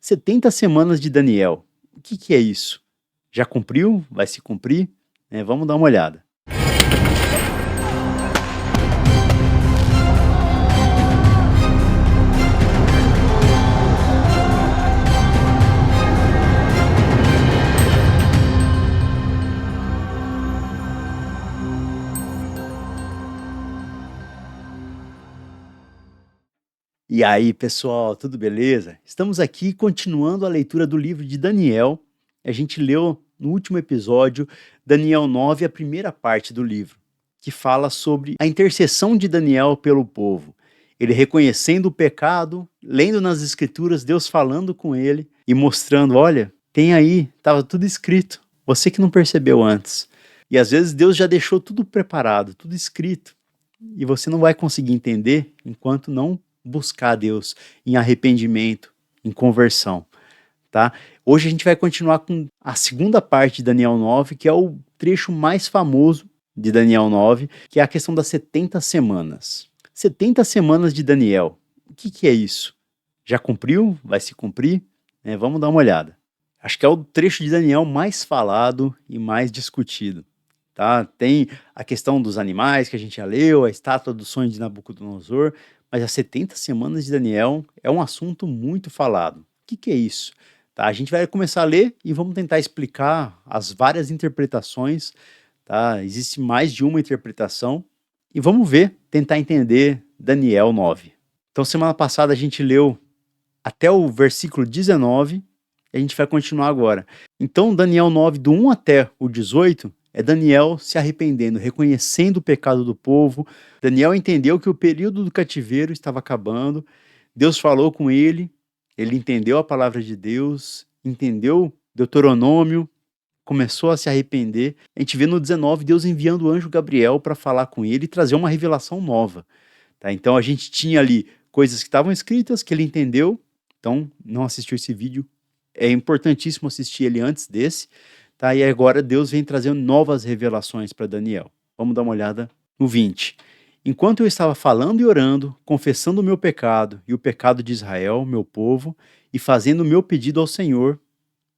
70 semanas de Daniel. O que é isso? Já cumpriu? Vai se cumprir? Vamos dar uma olhada. E aí, pessoal, tudo beleza? Estamos aqui continuando a leitura do livro de Daniel. A gente leu no último episódio Daniel 9, a primeira parte do livro, que fala sobre a intercessão de Daniel pelo povo. Ele reconhecendo o pecado, lendo nas escrituras, Deus falando com ele e mostrando, olha, tem aí, estava tudo escrito, você que não percebeu antes. E às vezes Deus já deixou tudo preparado, tudo escrito, e você não vai conseguir entender enquanto não buscar a Deus em arrependimento, em conversão, tá? Hoje a gente vai continuar com a segunda parte de Daniel 9, que é o trecho mais famoso de Daniel 9, que é a questão das 70 semanas. 70 semanas de Daniel. O que é isso? Já cumpriu? Vai se cumprir? Vamos dar uma olhada. Acho que é o trecho de Daniel mais falado e mais discutido. Tá? Tem a questão dos animais que a gente já leu, a estátua do sonho de Nabucodonosor, mas as 70 semanas de Daniel é um assunto muito falado. O que é isso? Tá? A gente vai começar a ler e vamos tentar explicar as várias interpretações. Tá? Existe mais de uma interpretação e vamos ver, tentar entender Daniel 9. Então, semana passada a gente leu até o versículo 19 e a gente vai continuar agora. Então, Daniel 9, do 1 até o 18, é Daniel se arrependendo, reconhecendo o pecado do povo. Daniel entendeu que o período do cativeiro estava acabando. Deus falou com ele, ele entendeu a palavra de Deus, entendeu Deuteronômio, começou a se arrepender. A gente vê no 19 Deus enviando o anjo Gabriel para falar com ele e trazer uma revelação nova. Tá? Então a gente tinha ali coisas que estavam escritas, que ele entendeu. Então, não assistiu esse vídeo, é importantíssimo assistir ele antes desse. Tá, e agora Deus vem trazendo novas revelações para Daniel. Vamos dar uma olhada no 20. Enquanto eu estava falando e orando, confessando o meu pecado e o pecado de Israel, meu povo, e fazendo o meu pedido ao Senhor,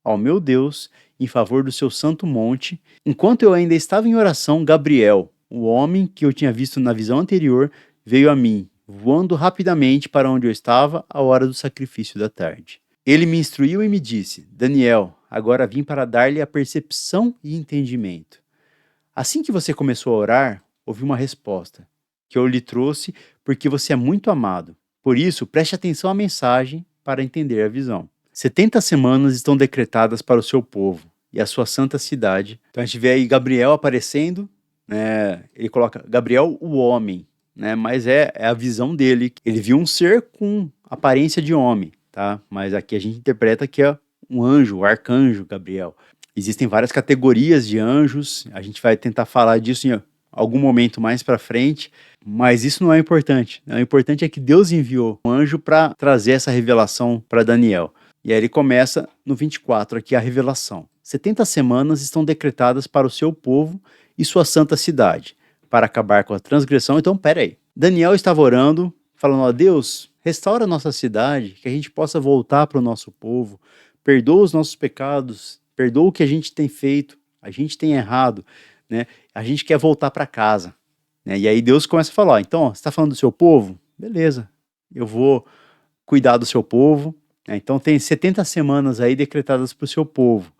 ao meu Deus, em favor do seu santo monte, enquanto eu ainda estava em oração, Gabriel, o homem que eu tinha visto na visão anterior, veio a mim, voando rapidamente para onde eu estava à hora do sacrifício da tarde. Ele me instruiu e me disse, Daniel, agora vim para dar-lhe a percepção e entendimento. Assim que você começou a orar, ouvi uma resposta, que eu lhe trouxe porque você é muito amado. Por isso, preste atenção à mensagem para entender a visão. 70 semanas estão decretadas para o seu povo e a sua santa cidade. Então a gente vê aí Gabriel aparecendo, né? Ele coloca Gabriel o homem, né? Mas é a visão dele. Ele viu um ser com aparência de homem. Tá? Mas aqui a gente interpreta que é um anjo, o arcanjo Gabriel. Existem várias categorias de anjos, a gente vai tentar falar disso em algum momento mais para frente, mas isso não é importante. O importante é que Deus enviou um anjo para trazer essa revelação para Daniel. E aí ele começa no 24 aqui a revelação. 70 semanas estão decretadas para o seu povo e sua santa cidade, para acabar com a transgressão. Então, peraí. Daniel estava orando, falando, ó Deus, restaura a nossa cidade, que a gente possa voltar para o nosso povo, perdoa os nossos pecados, perdoa o que a gente tem feito, a gente tem errado, né? A gente quer voltar para casa. Né? E aí Deus começa a falar, ó, então, ó, você está falando do seu povo? Beleza, eu vou cuidar do seu povo. Né? Então tem 70 semanas aí decretadas para o seu povo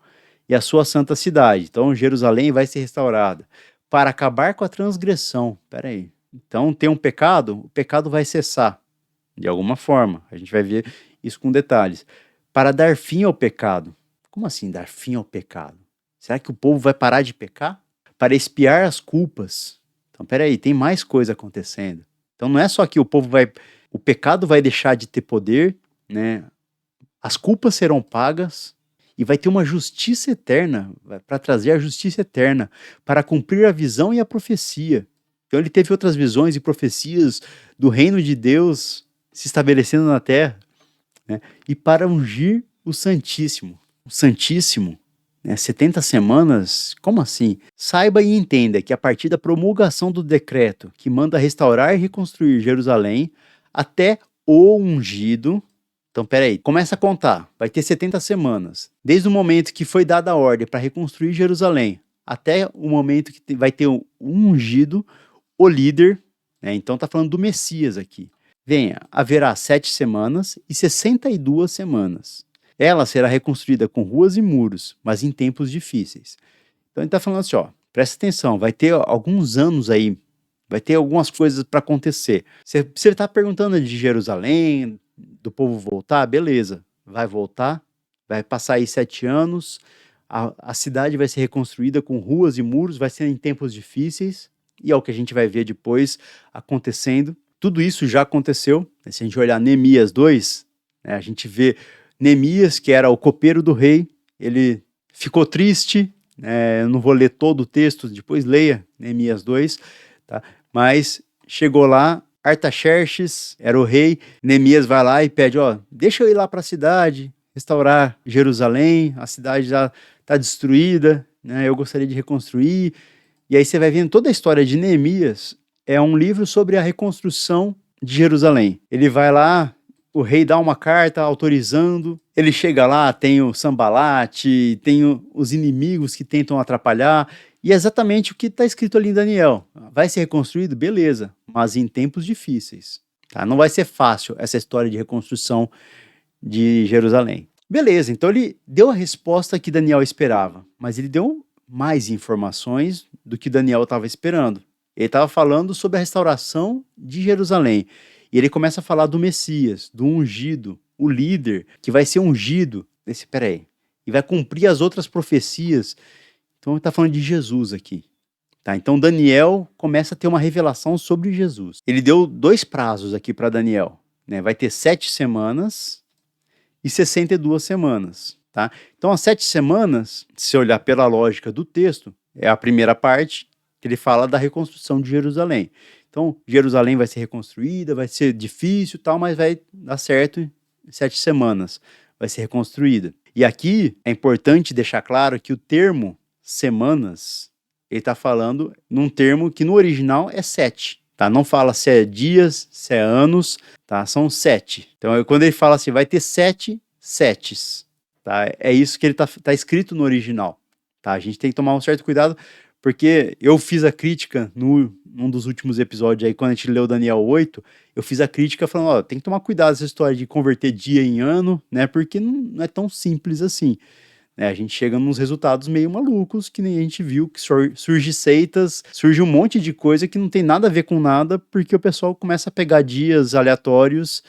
e a sua santa cidade. Então Jerusalém vai ser restaurada para acabar com a transgressão. Peraí. Então tem um pecado, o pecado vai cessar. De alguma forma, a gente vai ver isso com detalhes. Para dar fim ao pecado. Como assim dar fim ao pecado? Será que o povo vai parar de pecar? Para expiar as culpas. Então, peraí, tem mais coisa acontecendo. Então não é só que o pecado vai deixar de ter poder, né? As culpas serão pagas e vai ter uma justiça eterna, para trazer a justiça eterna, para cumprir a visão e a profecia. Então ele teve outras visões e profecias do reino de Deus se estabelecendo na terra, né? E para ungir o Santíssimo. O Santíssimo, né? 70 semanas, como assim? Saiba e entenda que a partir da promulgação do decreto que manda restaurar e reconstruir Jerusalém, até o ungido, Então, peraí, começa a contar. Vai ter 70 semanas. Desde o momento que foi dada a ordem para reconstruir Jerusalém, até o momento que vai ter o ungido, o líder, né? Então está falando do Messias aqui. Venha, haverá 7 semanas e 62 semanas. Ela será reconstruída com ruas e muros, mas em tempos difíceis. Então ele está falando assim, ó, presta atenção, vai ter alguns anos aí, vai ter algumas coisas para acontecer. Você está perguntando de Jerusalém, do povo voltar, beleza, vai voltar, vai passar aí 7 anos, a cidade vai ser reconstruída com ruas e muros, vai ser em tempos difíceis, e é o que a gente vai ver depois acontecendo. Tudo isso já aconteceu, né? Se a gente olhar Neemias 2, né, a gente vê Neemias, que era o copeiro do rei, ele ficou triste, eu não vou ler todo o texto, depois leia Neemias 2, tá? Mas chegou lá, Artaxerxes era o rei, Neemias vai lá e pede, ó, deixa eu ir lá para a cidade, restaurar Jerusalém, a cidade já está destruída, né? Eu gostaria de reconstruir. E aí você vai vendo toda a história de Neemias, é um livro sobre a reconstrução de Jerusalém. Ele vai lá, o rei dá uma carta autorizando, ele chega lá, tem o Sambalate, tem os inimigos que tentam atrapalhar, e é exatamente o que está escrito ali em Daniel. Vai ser reconstruído? Beleza, mas em tempos difíceis. Tá? Não vai ser fácil essa história de reconstrução de Jerusalém. Beleza, então ele deu a resposta que Daniel esperava, mas ele deu mais informações do que Daniel estava esperando. Ele estava falando sobre a restauração de Jerusalém. E ele começa a falar do Messias, do ungido, o líder que vai ser ungido. E vai cumprir as outras profecias. Então ele está falando de Jesus aqui. Tá? Então Daniel começa a ter uma revelação sobre Jesus. Ele deu 2 prazos aqui para Daniel. Né? Vai ter 7 semanas e 62 semanas. Tá? Então as 7 semanas, se olhar pela lógica do texto, é a primeira parte que ele fala da reconstrução de Jerusalém. Então, Jerusalém vai ser reconstruída, vai ser difícil, tal, mas vai dar certo em 7 semanas. Vai ser reconstruída. E aqui é importante deixar claro que o termo semanas, ele está falando num termo que no original é 7. Tá? Não fala se é dias, se é anos, tá? São 7. Então, quando ele fala assim, vai ter 7 setes. Tá? É isso que ele tá escrito no original. Tá? A gente tem que tomar um certo cuidado, porque eu fiz a crítica num dos últimos episódios aí, quando a gente leu Daniel 8, eu fiz a crítica falando, ó, tem que tomar cuidado essa história de converter dia em ano, né, porque não é tão simples assim. Né, a gente chega nos resultados meio malucos, que nem a gente viu, que surge seitas, surge um monte de coisa que não tem nada a ver com nada, porque o pessoal começa a pegar dias aleatórios,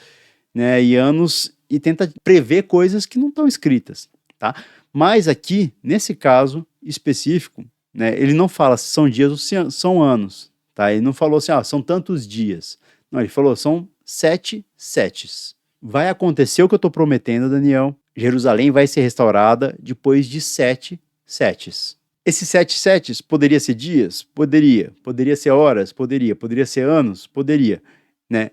né, e anos, e tenta prever coisas que não estão escritas, tá? Mas aqui, nesse caso específico, né, ele não fala se são dias ou se são anos, tá? Ele não falou assim, são tantos dias. Não, ele falou, são 7 setes. Vai acontecer o que eu estou prometendo, Daniel. Jerusalém vai ser restaurada depois de 7 setes. Esses 7 setes poderia ser dias? Poderia. Poderia ser horas? Poderia. Poderia ser anos? Poderia. Né?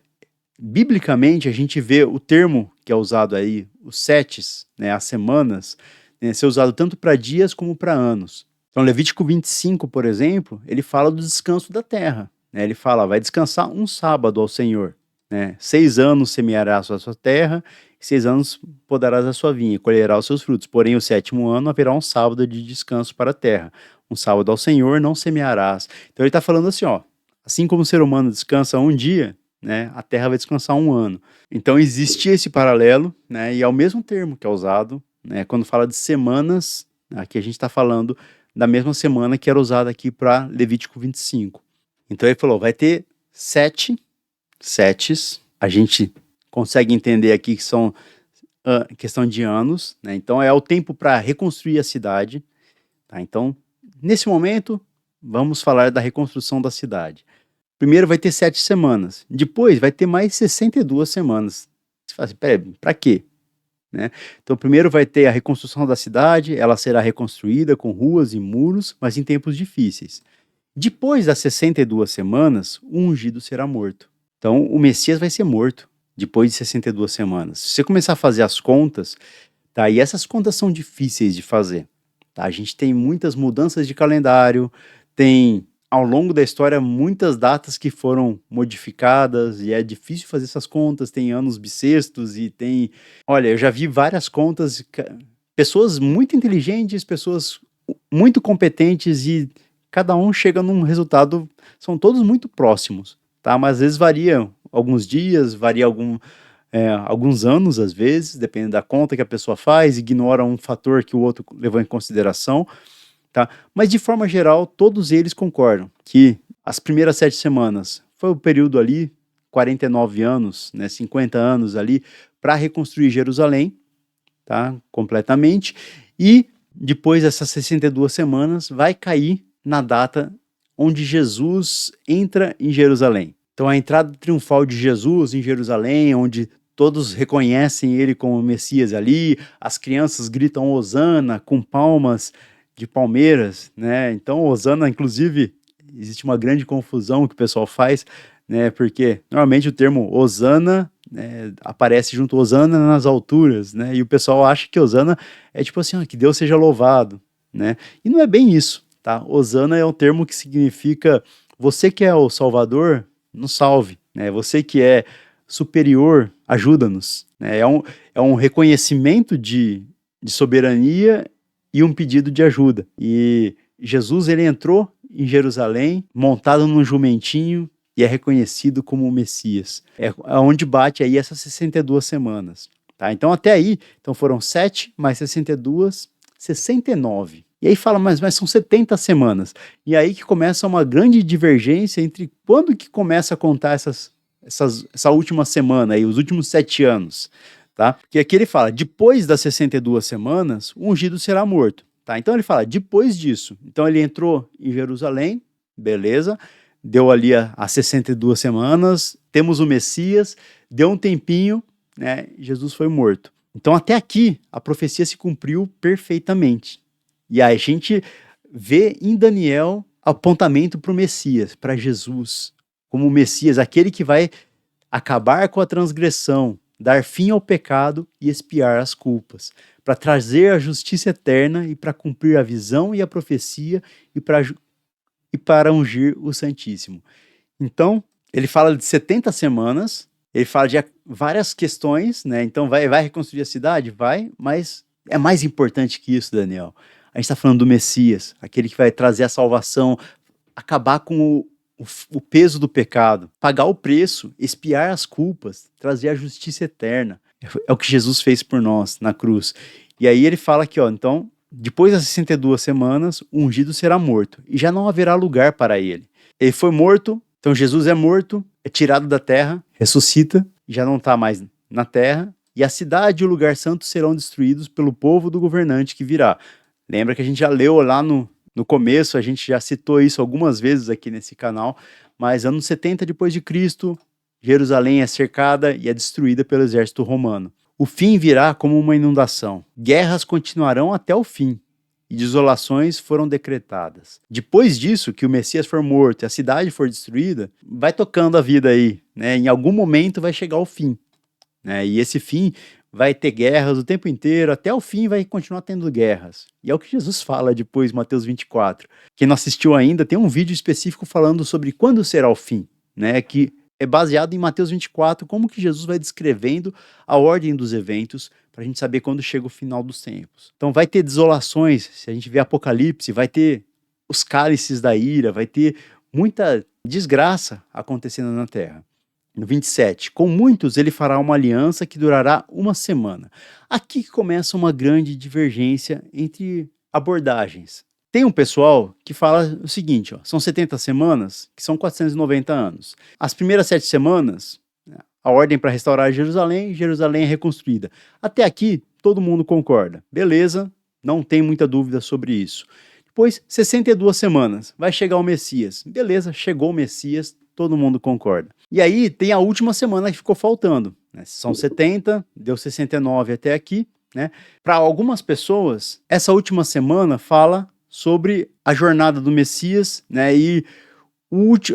Biblicamente, a gente vê o termo que é usado aí, os setes, né, as semanas, né, ser usado tanto para dias como para anos. Então, Levítico 25, por exemplo, ele fala do descanso da terra. Né? Ele fala, vai descansar um sábado ao Senhor. Né? 6 anos semearás a sua terra, 6 anos podarás a sua vinha, colherá os seus frutos. Porém, o 7º ano haverá um sábado de descanso para a terra. Um sábado ao Senhor não semearás. Então, ele está falando assim, ó, assim como o ser humano descansa um dia, né, a terra vai descansar 1 ano. Então, existe esse paralelo, né, e é o mesmo termo que é usado, né, quando fala de semanas, aqui a gente está falando da mesma semana que era usada aqui para Levítico 25. Então ele falou, vai ter 7 setes, a gente consegue entender aqui que são questão de anos, né? Então é o tempo para reconstruir a cidade. Tá? Então, nesse momento, vamos falar da reconstrução da cidade. Primeiro vai ter 7 semanas, depois vai ter mais 62 semanas. Você fala assim, peraí, para quê? Né? Então, primeiro vai ter a reconstrução da cidade, ela será reconstruída com ruas e muros, mas em tempos difíceis. Depois das 62 semanas, o ungido será morto. Então, o Messias vai ser morto depois de 62 semanas. Se você começar a fazer as contas, tá? E essas contas são difíceis de fazer. Tá? A gente tem muitas mudanças de calendário, tem ao longo da história, muitas datas que foram modificadas e é difícil fazer essas contas, tem anos bissextos e tem... Olha, eu já vi várias contas, pessoas muito inteligentes, pessoas muito competentes e cada um chega num resultado, são todos muito próximos, tá? Mas às vezes varia alguns dias, varia alguns anos, às vezes, dependendo da conta que a pessoa faz, ignora um fator que o outro levou em consideração, tá? Mas de forma geral, todos eles concordam que as primeiras 7 semanas foi o período ali, 49 anos, né, 50 anos ali, para reconstruir Jerusalém, tá? Completamente, e depois dessas 62 semanas vai cair na data onde Jesus entra em Jerusalém. Então a entrada triunfal de Jesus em Jerusalém, onde todos reconhecem ele como Messias ali, as crianças gritam Hosana com palmas de palmeiras, né? Então Hosana, inclusive, existe uma grande confusão que o pessoal faz, né? Porque normalmente o termo Hosana aparece junto Hosana nas alturas, né? E o pessoal acha que Hosana é tipo assim, que Deus seja louvado, né? E não é bem isso, tá? Hosana é um termo que significa você que é o Salvador, nos salve, né? Você que é superior, ajuda-nos, né? É um reconhecimento de soberania e um pedido de ajuda. E Jesus, ele entrou em Jerusalém montado num jumentinho e é reconhecido como o Messias. É onde bate aí essas 62 semanas. Tá? Então até aí, então foram 7 mais 62, 69. E aí fala, mas são 70 semanas. E aí que começa uma grande divergência entre quando que começa a contar essa última semana aí, os últimos 7 anos. Tá? Porque aqui ele fala, depois das 62 semanas, o ungido será morto. Tá? Então ele fala, depois disso. Então ele entrou em Jerusalém, beleza, deu ali as 62 semanas, temos o Messias, deu um tempinho, né, Jesus foi morto. Então até aqui a profecia se cumpriu perfeitamente. E aí a gente vê em Daniel apontamento para o Messias, para Jesus, como o Messias, aquele que vai acabar com a transgressão, dar fim ao pecado e expiar as culpas, para trazer a justiça eterna e para cumprir a visão e a profecia e para ungir o Santíssimo. Então, ele fala de 70 semanas, ele fala de várias questões, né? Então, vai reconstruir a cidade? Vai, mas é mais importante que isso, Daniel. A gente está falando do Messias, aquele que vai trazer a salvação, acabar com o peso do pecado, pagar o preço, expiar as culpas, trazer a justiça eterna. É o que Jesus fez por nós na cruz. E aí ele fala aqui, então, depois das 62 semanas, o ungido será morto, e já não haverá lugar para ele. Ele foi morto, então Jesus é morto, é tirado da terra, ressuscita, já não está mais na terra, e a cidade e o lugar santo serão destruídos pelo povo do governante que virá. Lembra que a gente já leu lá no começo, a gente já citou isso algumas vezes aqui nesse canal, mas anos 70 depois de Cristo, Jerusalém é cercada e é destruída pelo exército romano. O fim virá como uma inundação. Guerras continuarão até o fim e desolações foram decretadas. Depois disso, que o Messias for morto e a cidade for destruída, vai tocando a vida aí, né? Em algum momento vai chegar o fim, né? E esse fim vai ter guerras o tempo inteiro, até o fim vai continuar tendo guerras. E é o que Jesus fala depois, Mateus 24. Quem não assistiu ainda, tem um vídeo específico falando sobre quando será o fim, né? Que é baseado em Mateus 24, como que Jesus vai descrevendo a ordem dos eventos, para a gente saber quando chega o final dos tempos. Então vai ter desolações, se a gente vê Apocalipse, vai ter os cálices da ira, vai ter muita desgraça acontecendo na terra. No 27, com muitos ele fará uma aliança que durará uma semana. Aqui começa uma grande divergência entre abordagens. Tem um pessoal que fala o seguinte, são 70 semanas, que são 490 anos. As primeiras 7 semanas, a ordem para restaurar Jerusalém é reconstruída. Até aqui, todo mundo concorda. Beleza, não tem muita dúvida sobre isso. Depois, 62 semanas, vai chegar o Messias. Beleza, chegou o Messias, todo mundo concorda. E aí tem a última semana que ficou faltando, né? São 70, deu 69 até aqui, né? Para algumas pessoas, essa última semana fala sobre a jornada do Messias, né? E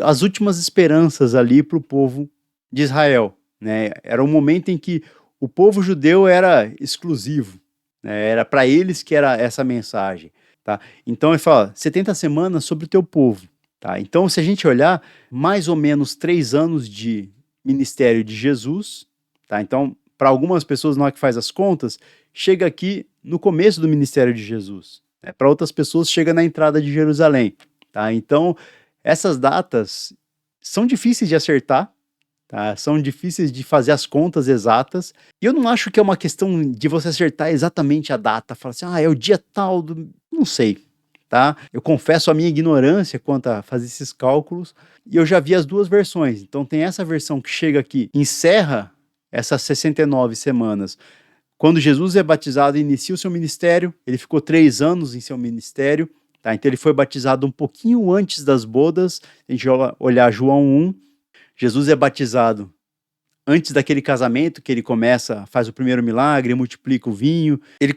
as últimas esperanças ali para o povo de Israel, né? Era um momento em que o povo judeu era exclusivo, né? Era para eles que era essa mensagem, tá? Então ele fala 70 semanas sobre o teu povo. Tá? Então, se a gente olhar, mais ou menos 3 anos de ministério de Jesus, tá? Então, para algumas pessoas, na hora que faz as contas, chega aqui no começo do ministério de Jesus. Né? Para outras pessoas, chega na entrada de Jerusalém. Tá? Então, essas datas são difíceis de acertar, tá? São difíceis de fazer as contas exatas. E eu não acho que é uma questão de você acertar exatamente a data. Falar assim, é o dia tal do... Não sei, tá? Eu confesso a minha ignorância quanto a fazer esses cálculos. E eu já vi as duas versões. Então tem essa versão que chega aqui, encerra essas 69 semanas. Quando Jesus é batizado e inicia o seu ministério, ele ficou 3 anos em seu ministério. Tá? Então ele foi batizado um pouquinho antes das bodas. A gente olhar João 1, Jesus é batizado antes daquele casamento que ele começa, faz o primeiro milagre, multiplica o vinho. Ele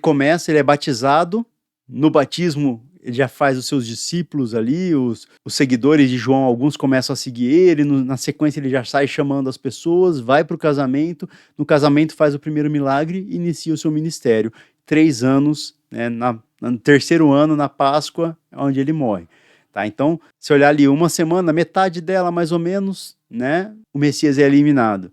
é batizado. No batismo, ele já faz os seus discípulos ali, os seguidores de João, alguns começam a seguir ele. Na sequência, ele já sai chamando as pessoas, vai para o casamento. No casamento, faz o primeiro milagre e inicia o seu ministério. 3 anos, né, no terceiro ano, na Páscoa, onde ele morre. Tá? Então, se olhar ali uma semana, metade dela mais ou menos, né, o Messias é eliminado.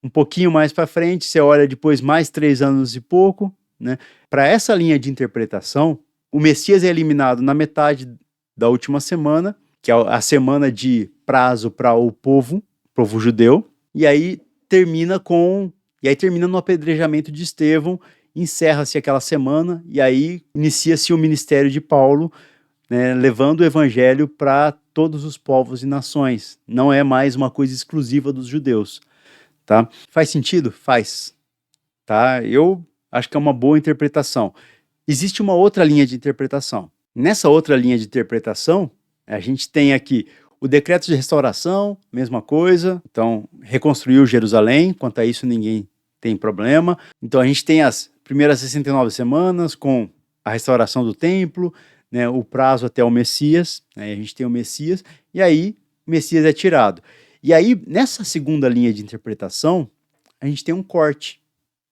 Um pouquinho mais para frente, você olha depois mais 3 anos e pouco, né? Para essa linha de interpretação, o Messias é eliminado na metade da última semana, que é a semana de prazo para o povo judeu, e aí termina no apedrejamento de Estevão, encerra-se aquela semana, e aí inicia-se o ministério de Paulo, né, levando o evangelho para todos os povos e nações. Não é mais uma coisa exclusiva dos judeus. Tá? Faz sentido? Faz. Tá? Eu acho que é uma boa interpretação. Existe uma outra linha de interpretação. Nessa outra linha de interpretação, a gente tem aqui o decreto de restauração, mesma coisa. Então, reconstruiu Jerusalém. Quanto a isso, ninguém tem problema. Então, a gente tem as primeiras 69 semanas com a restauração do templo, né, o prazo até o Messias. Né, a gente tem o Messias. E aí, o Messias é tirado. E aí, nessa segunda linha de interpretação, a gente tem um corte,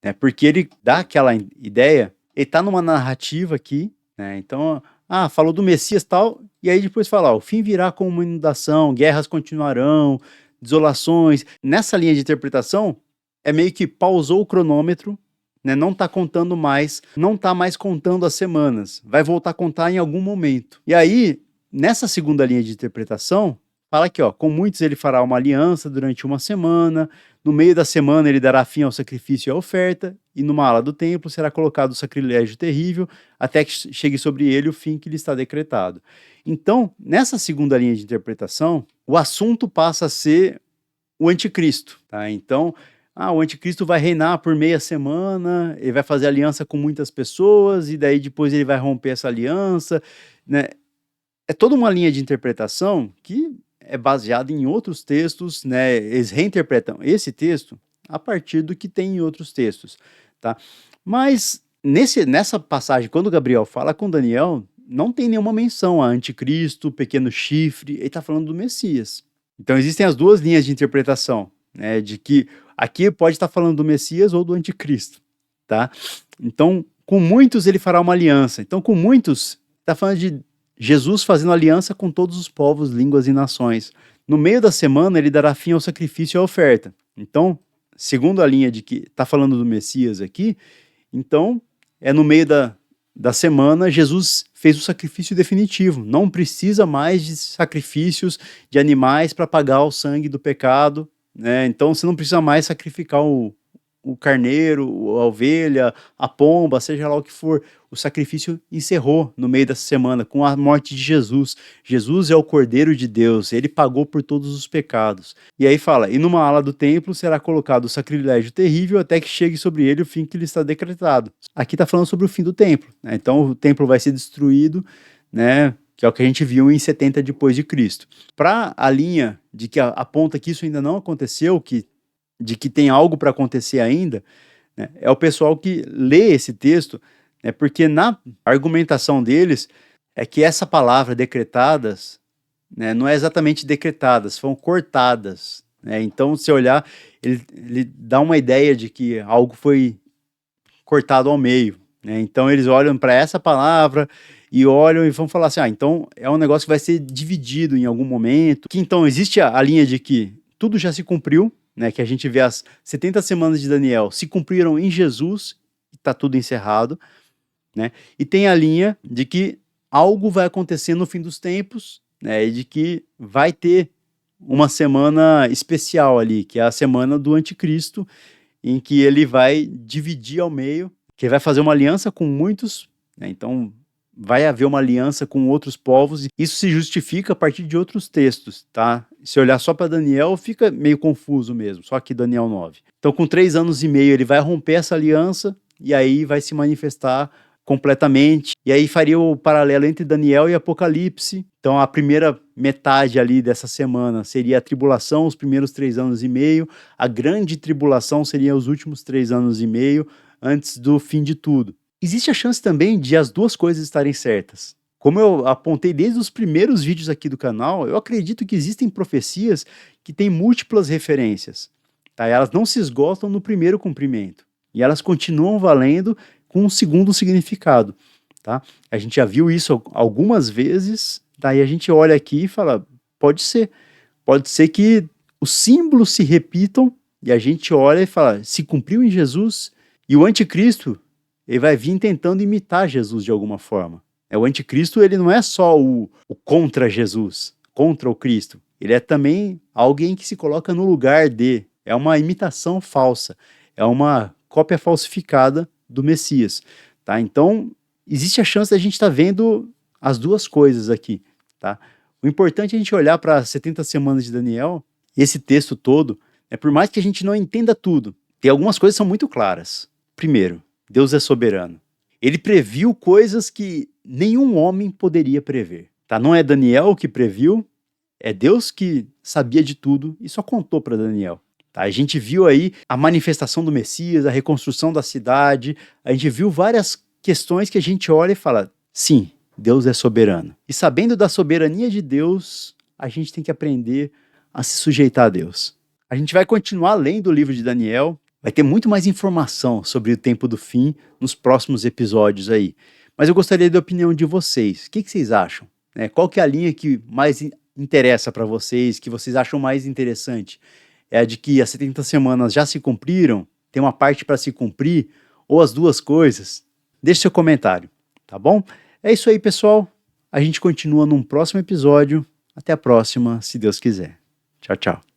né? Porque ele dá aquela ideia, ele está numa narrativa aqui, né? Então, falou do Messias e tal, e aí depois fala, o fim virá com uma inundação, guerras continuarão, desolações. Nessa linha de interpretação, é meio que pausou o cronômetro, né? Não está contando mais, não está mais contando as semanas, vai voltar a contar em algum momento. E aí, nessa segunda linha de interpretação, fala aqui, com muitos ele fará uma aliança durante uma semana, no meio da semana ele dará fim ao sacrifício e à oferta, e numa ala do templo será colocado o sacrilégio terrível, até que chegue sobre ele o fim que lhe está decretado. Então, nessa segunda linha de interpretação, o assunto passa a ser o anticristo. Tá? Então, o anticristo vai reinar por meia semana, ele vai fazer aliança com muitas pessoas, e daí depois ele vai romper essa aliança. Né? É toda uma linha de interpretação que é baseado em outros textos, né? Eles reinterpretam esse texto a partir do que tem em outros textos, tá? Mas nessa passagem, quando Gabriel fala com Daniel, não tem nenhuma menção a anticristo, pequeno chifre, ele está falando do Messias. Então existem as duas linhas de interpretação, né? De que aqui pode estar falando do Messias ou do anticristo, tá? Então, com muitos ele fará uma aliança. Então, com muitos, está falando de Jesus fazendo aliança com todos os povos, línguas e nações. No meio da semana, ele dará fim ao sacrifício e à oferta. Então, segundo a linha de que está falando do Messias aqui, então, no meio da semana, Jesus fez o sacrifício definitivo. Não precisa mais de sacrifícios de animais para pagar o sangue do pecado. Né? Então, você não precisa mais sacrificar o carneiro, a ovelha, a pomba, seja lá o que for. O sacrifício encerrou no meio dessa semana com a morte de Jesus. Jesus é o Cordeiro de Deus, ele pagou por todos os pecados. E aí fala, e numa ala do templo será colocado o sacrilégio terrível até que chegue sobre ele o fim que lhe está decretado. Aqui está falando sobre o fim do templo. Né? Então o templo vai ser destruído, né? Que é o que a gente viu em 70 depois de Cristo. Para a linha de que aponta que isso ainda não aconteceu, de que tem algo para acontecer ainda, né, é o pessoal que lê esse texto, né, porque na argumentação deles é que essa palavra decretadas, né, não é exatamente decretadas, foram cortadas. Né, então, se olhar, ele dá uma ideia de que algo foi cortado ao meio. né? Então eles olham para essa palavra e olham e vão falar assim, então é um negócio que vai ser dividido em algum momento, que então existe a linha de que tudo já se cumpriu, né? Que a gente vê as 70 semanas de Daniel se cumpriram em Jesus, e está tudo encerrado, né? E tem a linha de que algo vai acontecer no fim dos tempos, né? E de que vai ter uma semana especial ali, que é a semana do anticristo, em que ele vai dividir ao meio, que ele vai fazer uma aliança com muitos, né? Então vai haver uma aliança com outros povos, e isso se justifica a partir de outros textos, tá? Se olhar só para Daniel, fica meio confuso mesmo, só que Daniel 9. Então com 3 anos e meio ele vai romper essa aliança, e aí vai se manifestar completamente, e aí faria o paralelo entre Daniel e Apocalipse. Então a primeira metade ali dessa semana seria a tribulação, os primeiros 3 anos e meio, a grande tribulação seria os últimos 3 anos e meio, antes do fim de tudo. Existe a chance também de as duas coisas estarem certas. Como eu apontei desde os primeiros vídeos aqui do canal, eu acredito que existem profecias que têm múltiplas referências, tá? Elas não se esgotam no primeiro cumprimento, e elas continuam valendo com um segundo significado, tá? A gente já viu isso algumas vezes, daí a gente olha aqui e fala, pode ser que os símbolos se repitam, e a gente olha e fala, se cumpriu em Jesus, e o anticristo, ele vai vir tentando imitar Jesus de alguma forma. O anticristo, ele não é só o contra Jesus, contra o Cristo, ele é também alguém que se coloca no lugar de, é uma imitação falsa, é uma cópia falsificada do Messias, tá? Então, existe a chance da gente estar vendo as duas coisas aqui, tá? O importante é a gente olhar para as 70 semanas de Daniel, esse texto todo, por mais que a gente não entenda tudo, tem algumas coisas que são muito claras. Primeiro, Deus é soberano. Ele previu coisas que nenhum homem poderia prever, tá? Não é Daniel que previu, é Deus que sabia de tudo e só contou para Daniel. Tá? A gente viu aí a manifestação do Messias, a reconstrução da cidade, a gente viu várias questões que a gente olha e fala, sim, Deus é soberano. E sabendo da soberania de Deus, a gente tem que aprender a se sujeitar a Deus. A gente vai continuar lendo o livro de Daniel, vai ter muito mais informação sobre o tempo do fim nos próximos episódios aí. Mas eu gostaria da opinião de vocês. O que vocês acham? Qual que é a linha que mais interessa para vocês, que vocês acham mais interessante? É a de que as 70 semanas já se cumpriram, tem uma parte para se cumprir, ou as duas coisas? Deixe seu comentário, tá bom? É isso aí, pessoal. A gente continua num próximo episódio. Até a próxima, se Deus quiser. Tchau, tchau.